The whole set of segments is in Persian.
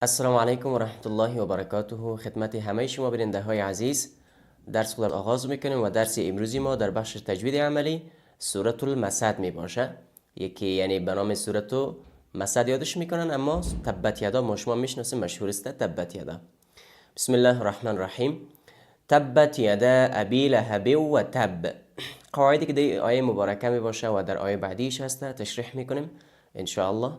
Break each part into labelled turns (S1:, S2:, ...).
S1: السلام علیکم و رحمت الله و برکاته. خدمت همه شما بیننده های عزیز درس خود آغاز میکنیم و درس امروزی ما در بخش تجوید عملی سورة المسد می باشه. یکی یعنی به نام سورة مسد یادش میکنن، اما تبت یدا ما شما میشناسیم، مشهور است تبت یدا. بسم الله الرحمن الرحیم. تبت یدا ابی لهب و تب. قواعدی که در آیه مبارکه می باشه و در آیه بعدیش هست تشریح میکنیم ان شاء الله.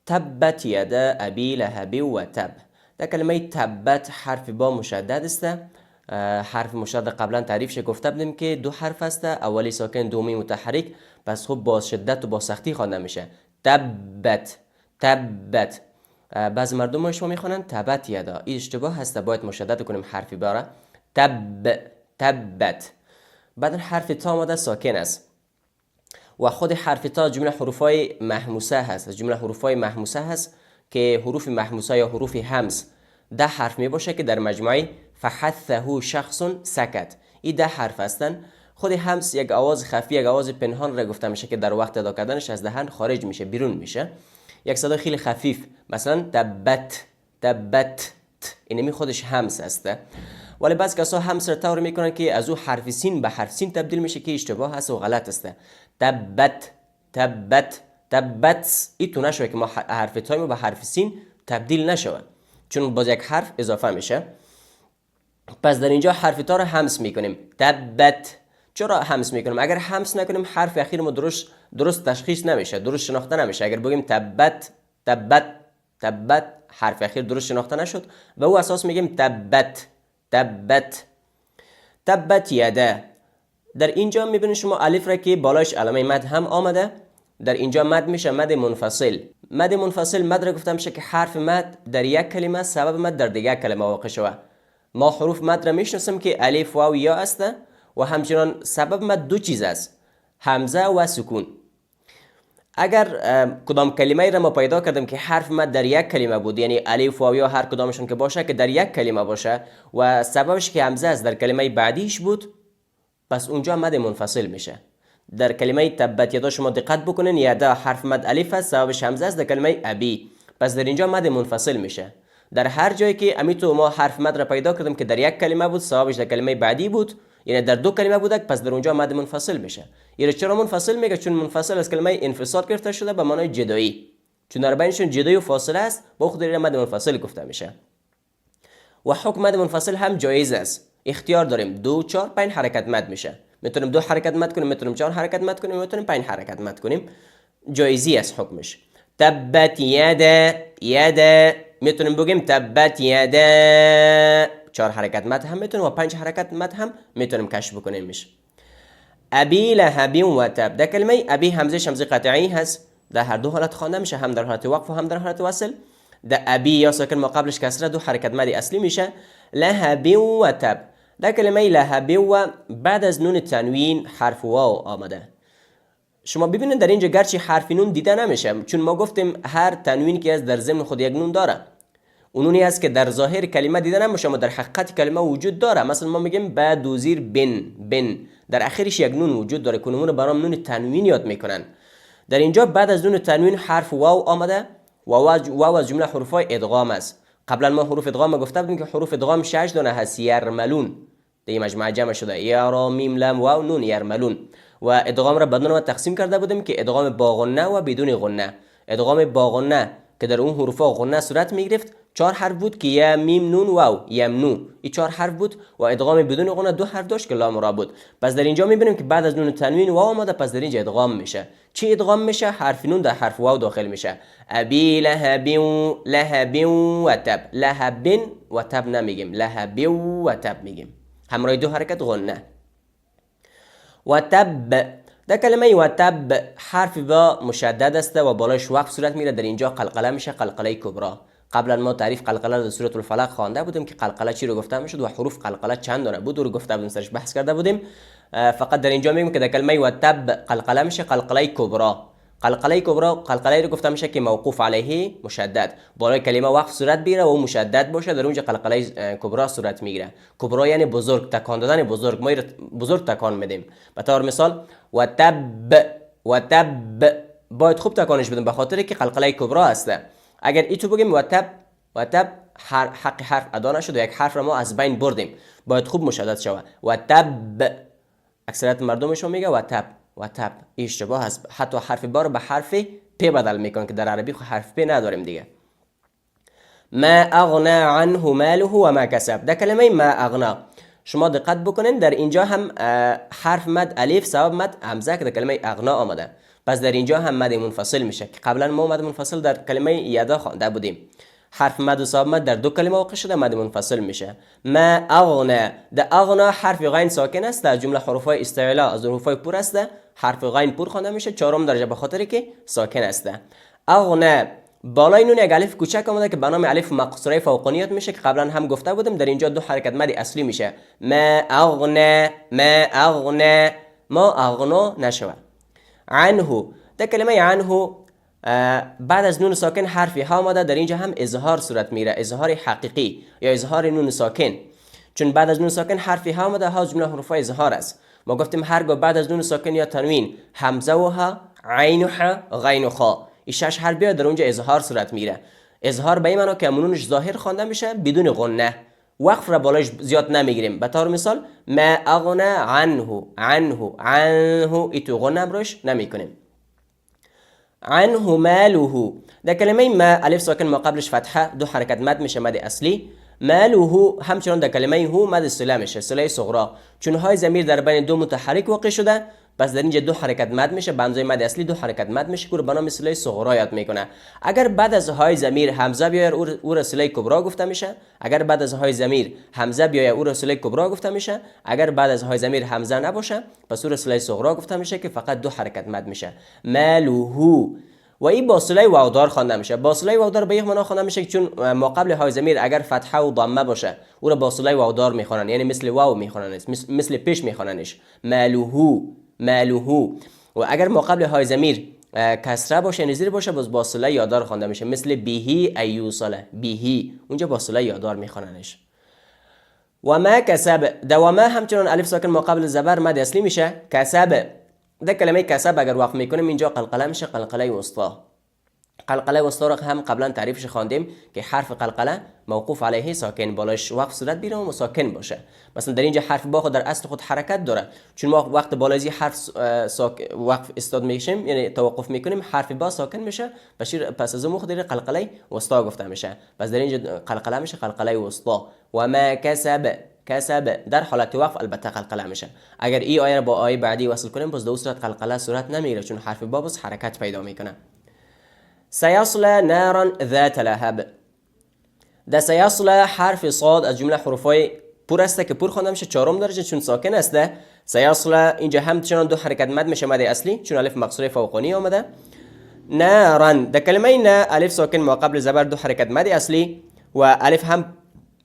S1: تبت یدا ابی لهب و تب. در کلمه تبت حرف با مشدد است. حرف مشدد قبلا تعریفش گفته بودیم که دو حرف است، اولی ساکن دومی متحرک، پس خب با شدت و با سختی خوانده میشه. تبت تبت. بعضی مردم شما میخوانند تبت یدا، این اشتباه هست، باید مشدد کنیم حرفی باره. تب تبت. بعد حرف تا آمده ساکن است و خود حرف تا جمله حروفای محموسه هست. از جمله حروفای محموسه هست که حروف محموسه یا حروف همس 10 حرف می باشه که در مجموعه فحثه شخص سکت. این 10 حرف هستن. خود همس یک آواز خفی، یک آواز پنهان را گفته میشه که در وقت ادا کردنش از دهن خارج میشه، بیرون میشه. یک صدا خیلی خفیف، مثلا تبت تبت، اینمی خودش همس است. ولی بعضی کسا همس را طور میکنن که از او حرف سین به حرف سین تبدیل میشه که اشتباه هست و غلط است. تبت تبت تبت. این تو نشوه که ما حرف تایمو به حرف سین تبدیل نشوه، چون باز یک حرف اضافه میشه. پس در اینجا حرف تا را همس میکنیم. تبت. چرا همس میکنیم؟ اگر همس نکنیم حرف اخیر ما درست تشخیص نمیشه، درست شناخته نمیشه. اگر بگیم تبت تبت تبت، حرف اخیر درست شناخته نشد و او اساس میگیم تبت تبت. تبت یدا. در اینجا میبینید شما الف را که بالاش علامه مد هم آمده، در اینجا مد میشه مد منفصل. مد منفصل مد را گفتم میشه که حرف مد در یک کلمه سبب مد در دیگر کلمه واقع شود. ما حروف مد را میشناسیم که الف واو یا است و همچنان سبب مد دو چیز است، همزه و سکون. اگر کدام کلمه را ما پیدا کردیم که حرف مد در یک کلمه بود، یعنی الف واو یا هر کدامشون که باشه که در یک کلمه باشه و سببش که همزه است در کلمه بعدیش بود، پس اونجا مد منفصل میشه. در کلمه تبت یدا شما دقت بکنین، یدا حرف مد الف است، سببش همزه است در کلمه ابی، پس در اینجا مد منفصل میشه. در هر جایی که امیتو ما حرف مد را پیدا کردیم که در یک کلمه بود، سببش در کلمه بعدی بود، یعنی در دو کلمه بودک، پس در اونجا مد منفصل میشه. یعنی چرا منفصل میگه؟ چون منفصل از کلمه انفصال گرفته شده به معنای جدایی، چون در بینشون جدایی و فاصله است، با خود این مد منفصل گفته میشه. و حکم مد منفصل هم جایز است، اختیار داریم. 2 4 5 حرکت مد میشه. میتونیم 2 حرکت مد کنیم، میتونیم 4 حرکت مد کنیم، میتونیم 5 حرکت مد کنیم. جایزی است حکمش. تبت یدا یدا، میتونیم بگیم تبت یدا 4 حرکت مد هم میتونیم و 5 حرکت مد هم میتونیم کشف بکنیمش. ابی لهب و تب. در کلمه ابی همزه قطعی هست، در هر دو حالت خوانده میشه، هم در حالت وقف و هم در حالت وصل. در ابی یا ساکن ما قبلش کسره 2 حرکت مد اصلی میشه. لهب و تب. در کلمه لهب و بعد از نون تنوین حرف واو آمده. شما ببینید در اینجا گرچه حرف نون دیده نمیشه، چون ما گفتیم هر تنوین که از در ضمن خود یک نون داره. اونونی است که در ظاهر کلمه دیده نمیشه اما در حقیقت کلمه وجود داره. مثلا ما میگیم با دوزیر بن، در آخرش یک نون وجود داره که اونمون برام نون تنوین یاد میکنن. در اینجا بعد از نون تنوین حرف واو آمده و واو از جمله حروفای ادغام است. قبلا ما حروف ادغام گفته بودیم که حروف ادغام 6 دانه هست. یرملون در مجموعه جمع شده، یا را میم لام واو نون، یرملون. و ادغام را بدون ما تقسیم کرده بودیم که ادغام با غنه و بدون غنه. ادغام با غنه که در اون حروفا غنه صورت میگرفت 4 حرف بود که یا میم نون واو یمنو، این 4 حرف بود. و ادغام بدون غنه 2 حرف داشت که لام را بود. پس در اینجا میبینیم که بعد از نون تنوین واو آمده، پس در اینجا ادغام میشه. چی ادغام میشه؟ حرف نون در حرف واو داخل میشه. ابی لهب و تب. لهب و تب نمیگیم، لهب و تب میگیم، همراه 2 حرکت غنه. و تب. در کلمه و تب حرف با مشدد است و بالایش وقف صورت میره، در اینجا قلقله میشه، قلقله کبرا. قبلا ما تعریف قلقله در سوره الفلق خوانده بودیم که قلقله چی رو گفته میشد و حروف قلقله چند داره بود رو گفته بودیم، سرش بحث کرده بودیم. فقط در اینجا میگیم که در کلمه و تب قلقله میشه قلقله کبرا. قلقله کبرا قلقله رو گفته میشه که موقوف علیه مشدد، بالای کلمه وقف صورت بگیره و مشدد باشه، در اونجا قلقله کبرا صورت میگیره. کبرا یعنی بزرگ، تکان دادن بزرگ، ما بزرگ تکان میدیم. به طور مثال و تب باید خوب تکانش بدیم به خاطر که قلقله کبرا هست. اگر ای تو بگیم و تب حق حرف ادا نشد و یک حرف را ما از بین بردیم، باید خوب مشدد شود. و تب اکثریت مردمشون میگه و تب اشتباه هست. حتی حرف با رو به حرف پ بدل میکنن که در عربی خو حرف پ نداریم دیگه. ما اغنا عنه ماله و ما کسب. در کلمه ما اغنا شما دقت بکنین، در اینجا هم حرف مد الف سبب مد همزه که در کلمه اغنا آمده، پس در اینجا هم مد منفصل میشه که قبلا ما مد منفصل در کلمه یدا خوانده بودیم. حرف مد و سبب مد در دو کلمه واقع شده، مد منفصل میشه. ما اغنا، در اغنا حرف غین ساکن است، در جمله حروف های استعلا از حروف های پر است، حرف غین پر خوانده میشه چهارم درجه به خاطر که ساکن است. اغنا بالای نون یک الف کوچک آمده که به نام الف مقصوره فوقانیت میشه که قبلا هم گفته بودیم در اینجا دو حرکت مد اصلی میشه. ما اغنا ما اغنا نشود. عنه، در کلمه عنه بعد از نون ساکن حرفی ها آمده، در اینجا هم اظهار صورت میره، اظهار حقیقی یا اظهار نون ساکن، چون بعد از نون ساکن حرفی ها آمده، ها جمله حروف اظهار است. ما گفتیم هرگاه بعد از نون ساکن یا تنوین همزه و ها، عین و ها، غین و خا، این شش حرف بیاد در اونجا اظهار صورت میره. اظهار به این معنی که نونش ظاهر خوانده میشه بدون غنه، وقف را بالاش زیاد نمیگیریم. به طور مثال ما اغنا عنه ایتو غنه روش نمیکنیم. عنه ماله، در کلمه ما الف ساکن ما قبلش فتحه، دو حرکت مد میشه مد اصلی. ماله همچنان در کلمه هو مد صله میشه، صله صغرا، چون های ضمیر در بین دو متحرک واقع شده، پس در اینجا دو حرکت مد میشه، به همزه مد اصلی دو حرکت مد میشه که به نام صله صغرا یاد میکنه. اگر بعد از های ضمیر همزه بیاید او را صله کبرا گفته میشه. اگر بعد از های ضمیر همزه بیاید او را صله کبرا گفته میشه. اگر بعد از های ضمیر همزه نباشه پس او را صله صغرا گفته میشه که فقط دو حرکت مد میشه. ماله، و این با صله واودار خوانده میشه. با صله واودار به یک معنا خوانده میشه چون ما قبل های ضمیر اگر فتحه و ضمه باشه او را با صله واودار میخوانن، یعنی مثل واو میخوانن، مثل پیش میخواننش. ماله. و اگر ما قبل های ضمیر کسره باشه نزیر باشه باز با صله یادار خوانده میشه، مثل بیهی ایوصله، بیهی اونجا با صله یادار میخواننش. و ما کسب، دوامه همچنان الف ساکن ما قبل زبر مد اصلی میشه. کسب، در کلمه کسب اگر وقف میکنیم اینجا قلقله میشه، قلقله وسطا. قلقله وسطا را هم قبلا تعریفش خواندیم که حرف قلقله موقوف علیه ساکن بالاش وقف صورت بگیره و ساکن باشه. مثلا در اینجا حرف با خود در اصل خود حرکت داره، چون ما وقت بالای حرف وقف استاد میشیم یعنی توقف میکنیم حرف با ساکن میشه، پس از اون خود قلقله وسطا گفته میشه. پس در اینجا قلقله میشه قلقله وسطا. و ما کسب در حالت وقف البته قلقله میشه. اگر این آیه را با آیه بعدی وصل کنیم باز در صورت قلقله صورت نمیگیره چون حرف با بس حرکت پیدا میکنه. سيصلى نارا ذات لهب، در سيصلى حرف صاد از جمله حروفای پر است که پر خوانده میشه چهارم درجه چون ساکن است. سيصلى اینجا همچنان دو حرکت مد میشه مد اصلی چون الف مقصوره فوقانی آمده. نارا، در کلمه نه الف ساکن ما قبل زبر دو حرکت مد اصلی و الف هم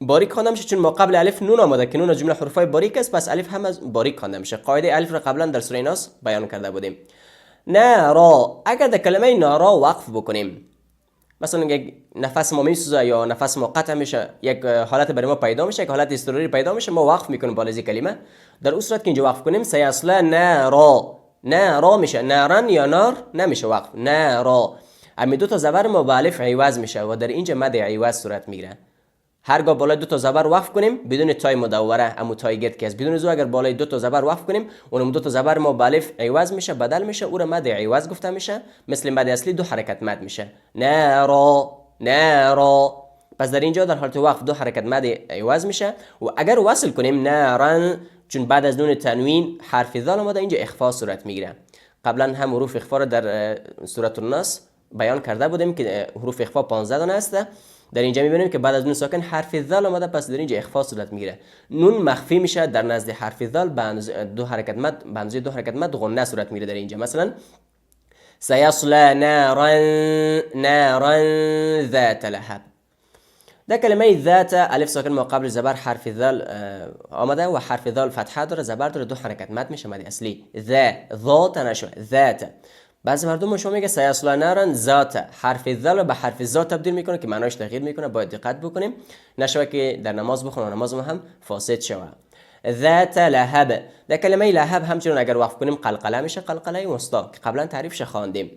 S1: باریک خوانده میشه چون ما قبل الف نون آمده که نون از جمله حروفای باریک است، پس الف هم از باریک خوانده میشه. قاعده الف را قبلا در سوره ناس بیان کرده بودیم. نارا، اگر در کلمه نارا وقف بکنیم، مثلا یک نفس ما میسوزه یا نفس ما قطع میشه، یک حالت برای ما پیدا میشه، یک حالت اضطراری پیدا میشه، ما وقف میکنیم بالا از کلمه. در اون صورت که اینجا وقف کنیم سیصلا نارا میشه، نارن یا نار نمیشه وقف، نارا. امی دو تا زبر ما با الف عوض میشه و در اینجا مد عوض صورت میگیره. هرگاه بالای دو تا زبر وقف کنیم بدون تای مدوره، امو تای گرد که از بدون زو، اگر بالای دو تا زبر وقف کنیم اون دو تا زبر ما با الف عوض میشه، بدل میشه، او را مد عوض گفته میشه. مثل مد اصلی دو حرکت مد میشه، نارا. پس در اینجا در حالت وقف دو حرکت مد عوض میشه. و اگر وصل کنیم نارن، چون بعد از نون تنوین حرف ذال اومده اینجا اخفا صورت میگیره. قبلا هم حروف اخفا را در سوره الناس بیان کرده بودیم که حروف اخفا 15 دانه است. در اینجا میبینیم که بعد از نون ساکن حرف ذال اومده، پس در اینجا اخفا صورت میگیره. نون مخفی میشه در نزد حرف ذال به دو حرکت مد غنه صورت میگیره. در اینجا مثلا سيصلى نارا ذات لهب. در کلمه ذات الف ساکن ما قبل زبر حرف ذال آمده و حرف ذال فتحه داره، زبر داره، دو حرکت مد میشه مد اصلی. ذات نشو ذات. بعضی مردم شما میگه سيصلى نارا ذات، حرف ذال به حرف ذات تبدیل میکنه که معناش تغییر میکنه. باید دقت بکنیم نشوه که در نماز بخونیم نماز ما هم فاسد شوه. ذات لهب، در کلمه لهب همچنان اگر وقف کنیم قلقله میشه، قلقله وسطا که قبلا تعریفش خواندیم.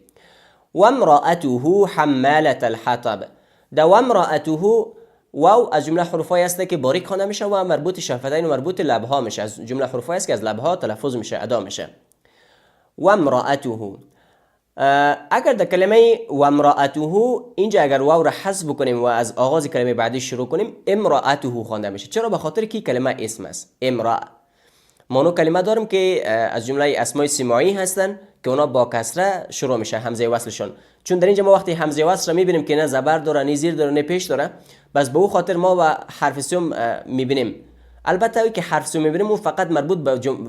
S1: و امرأته حمالة الحطب، در و امرأته واو از جمله حروفایی است که باریک خوانده میشه و مربوط شفتین و مربوط لبها میشه. از جمله حروفایی است که از لبها تلفظ میشه، ادا میشه. و امرأته، اگر در کلمه و امرأته اینجا اگر واو را حذف بکنیم و از آغاز کلمه بعدی شروع کنیم، امرأته خوانده میشه. چرا؟ به خاطر که کلمه اسم است. امرأ ما کلمه داریم که از جمله اسمای سماعی هستن که اونا با کسره شروع میشه، همزه وصلشون. چون در اینجا ما وقتی همزه وصل را میبینیم که نه زبر داره، نه زیر داره، نه پیش داره، بس به او خاطر ما و حرف سیوم میبینیم. البته که حرف سیوم میبینیم اون فقط مربوط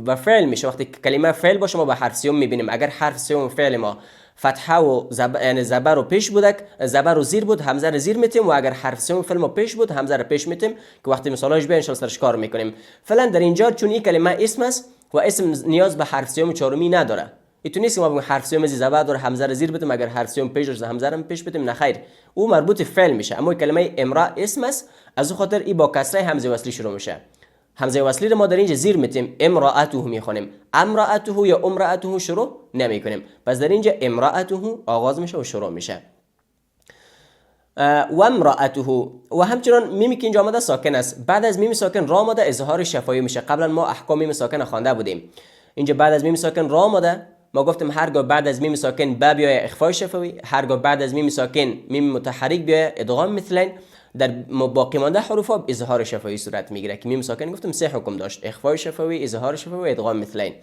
S1: به فعل میشه. وقتی کلمه فعل باشه ما به حرف سیوم میبینیم. اگر حرف سیوم فعل ما فتحه و یعنی زبر و پیش بود، زبر و زیر بود، همزه رو زیر میتیم، و اگر حرف سوم فعل ما پیش بود همزه رو پیش میتیم که وقتی مثالش بیان ان شاء الله سرش کار میکنیم. فعلا در اینجا چون این کلمه اسم است و اسم نیاز به حرف سوم چهارمی نداره، اینطور نیست که ما بگیم حرف سوم زبر داره همزه رو زیر بتیم، اگر حرف سوم پیش داره همزه رو پیش بتیم، نه خیر، او مربوط فعل میشه. اما کلمه امرا اسم است، از خاطر ای با کسره همزه وصلی شروع میشه. همزه وصلی رو ما در اینجا زیر میتیم، امرأته میخونیم، امرأته یا امرأته شروع نمیکنیم. پس در اینجا امرأته آغاز میشه و شروع میشه. و امرأته و همچنان میمی که اینجا آمده ساکن است. بعد از میم ساکن را آمده اظهار شفاهی میشه. قبلا ما احکام میم ساکن خوانده بودیم. اینجا بعد از میم ساکن را آمده، ما گفتیم هرگاه بعد از میم ساکن با بیاید اخفای شفوی، هرگاه بعد از میم ساکن میم متحرک بیاید ادغام مثلین. در باقی مانده حروف ها اظهار شفوی صورت میگیره که میم ساکن گفتم سه حکم داشت: اخفای شفوی، اظهار شفوی و ادغام مثلین.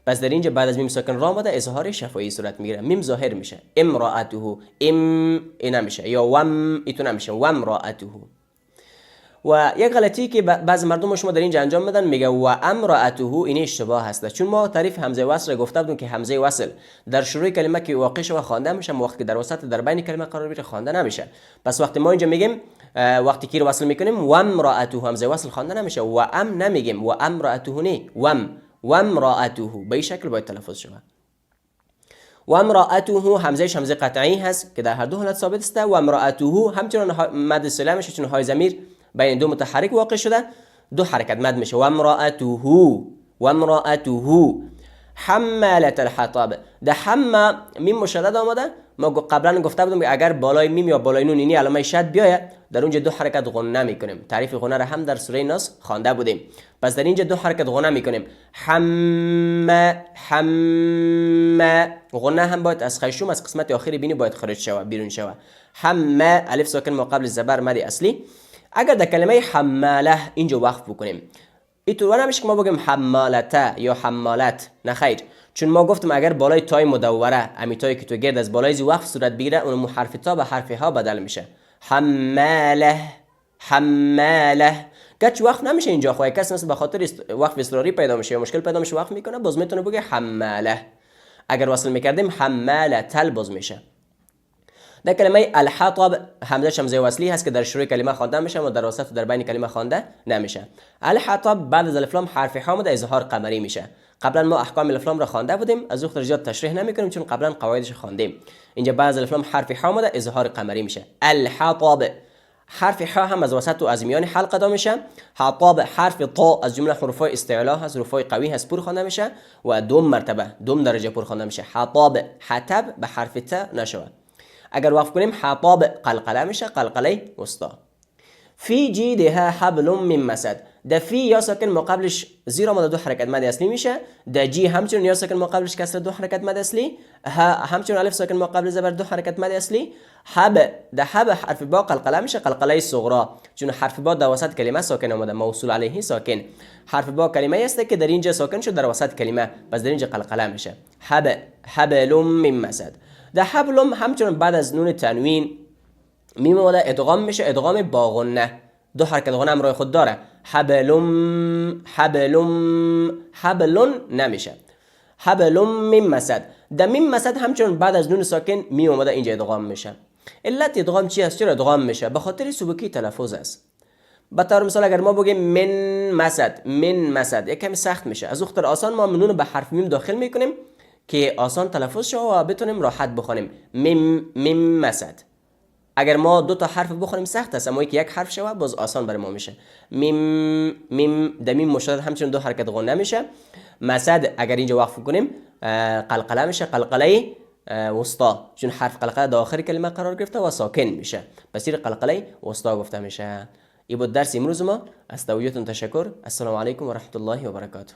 S1: پس در اینجا بعد از میم ساکن را آمده اظهار شفوی صورت میگیره، میم ظاهر میشه. امرأته اینا میشه، یا وم ایتون میشه و امرأته. و یک غلطی که بعضی مردم شما در اینجا انجام میدن، میگه و امرأته، این اشتباه هست. چون ما تعریف همزه وصل گفته بودیم که همزه وصل در شروع کلمه که واقع شو خوانده میشه، وقتی که در وسط در بین کلمه قرار بگیره خوانده نمیشه. پس وقتی ما اینجا میگیم وقتی که رو وصل میکنیم و امرأته، همزه وصل خوانده نمیشه، و ام نمیگیم، و امرأته نه، و امرأته به این شکل باید تلفظ شود. و امرأته همزهش همزه قطعی هست که در هر دو حالت ثابت است. و امرأته همچنان مد صله میشه، چون های ضمیر بین دو متحرک واقع شده، دو حرکت مد میشه. و امرأته، و امرأته حمالة الحطب. ده حما میم مشدد آمده. ما قبلا گفته بودم که اگر بالای میم یا بالای نون اینی علامه شد بیاید، در اونجا دو حرکت غنه میکنیم. تعریف غنه را هم در سوره ناس خوانده بودیم. پس در اینجا دو حرکت غنه میکنیم. غنه هم باید از خیشوم از قسمت آخری بینی باید خارج شوه، بیرون شوه. الف ساکن ما قبل زبر مد اصلی. اگر در کلمه حماله اینجا وقف بکنیم، اینطور نمیشه که ما بگیم حمالته یا حمالت، نه خیر. چون ما گفتم اگر بالای تای مدوره، امیتایی که تو گرد از بالای زی وقف صورت بگیره، اون حرف تا به حرف ها بدل میشه. حماله، حماله. گرچه وقف نمیشه اینجا، خواهی کس مثل به خاطر وقف اصراری پیدا میشه یا مشکل پیدا میشه وقف میکنه، باز میتونه بگه حماله. اگر وصل میکردیم حماله تل باز میشه. در کلمه الحطب همزه همزه وصلی هست که در شروع کلمه خوانده میشه و در وسط و در بین کلمه خوانده نمیشه. الحطب بعد از الف لام حرف ح اومده اظهار قمری میشه. قبلا ما احکام الف لام را خوانده بودیم، از اون زیاد تشریح نمیکنیم چون قبلا قواعدش خواندیم. اینجا بعد از الف لام حرف ح اومده اظهار قمری میشه. الحطب حرف ح هم از وسط و از میان حلقه دا میشه. حطب حرف طا از جمله حروف استعلا هست، حروفای قوی هست، پر خوانده میشه و دوم مرتبه دوم درجه پر خوانده میشه. حطب حتب به حرف ت نشود. اگر وقف کنیم حطب قلقله میشه، قلقله وسطا. فی جیدها حبل من مسد. ده فی یا ساکن مقابلش زیر آمده دو حرکت مد اصلی میشه. ده جی همچنین یا ساکن مقابلش کسر دو حرکت مد اصلی. ها همچنین الف ساکن مقابل زبر دو حرکت مد اصلی. حب ده حب حرف با قلقله میشه، قلقله صغرا، چون حرف با در وسط کلمه ساکن آمده، موصول علیه ساکن. حرف با کلمه است که در اینجا ساکن شد در وسط کلمه، پس در اینجا قلقله میشه. حب حبل من مسد. ده حبلم همچنان بعد از نون تنوین میم اومده ادغام میشه، ادغام با غنه، دو حرکت غنه همراه خود داره. حبلم حبلم حبلون نمیشه. حبلم میم مسد. ده میم مسد همچنان بعد از نون ساکن میم اومده اینجا ادغام میشه. علت ادغام چی است؟ چرا ادغام میشه؟ به خاطر سبکی تلفظ است. به طور مثال اگر ما بگیم من مسد، من مسد یک کمی سخت میشه. از اختر آسان ما نون به حرف میم داخل میکنیم که آسان تلفظ شه و بتونیم راحت بخونیم. میم مسد. اگر ما دو تا حرف بخونیم سخت است، اما یک حرف شه باز آسان برای ما میشه. میم د میم مشدد همچنین دو حرکت غنه میشه. مسد اگر اینجا وقف کنیم قلقله میشه، قلقله وسطا، چون حرف قلقله در آخر کلمه قرار گرفته و ساکن میشه، پس این قلقله وسطا گفته میشه. این بود درس امروز ما. از توجهتون تشکر. السلام علیکم و رحمت الله و برکاته.